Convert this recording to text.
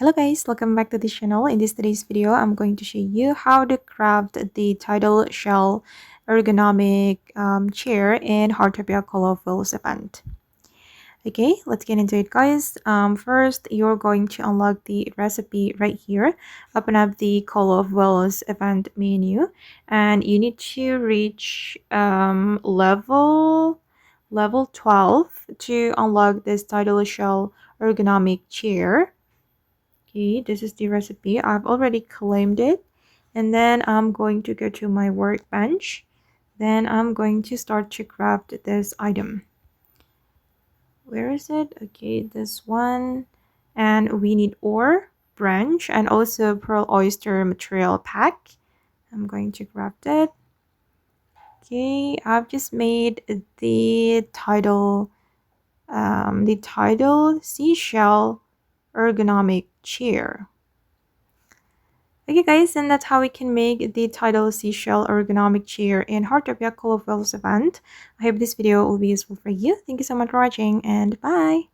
Hello guys, welcome back to this channel. In today's video, I'm going to show you how to craft the Tidal Seashell Ergonomic Chair in Heartopia Colorfuls event. Okay, let's get into it guys. First, you're going to unlock the recipe right here. Open up the Colorfuls event menu and you need to reach level 12 to unlock this Tidal Seashell Ergonomic Chair. Okay, this is the recipe. I've already claimed it. And then I'm going to go to my workbench. Then I'm going to start to craft this item. Where is it? Okay, this one. And we need ore, branch, and also pearl oyster material pack. I'm going to craft it. Okay, I've just made the Tidal Seashell Ergonomic Chair. Okay guys, and that's how we can make the Tidal Seashell Ergonomic Chair in Heartopia Colorfuls event. I hope this video will be useful for you. Thank you so much for watching and bye!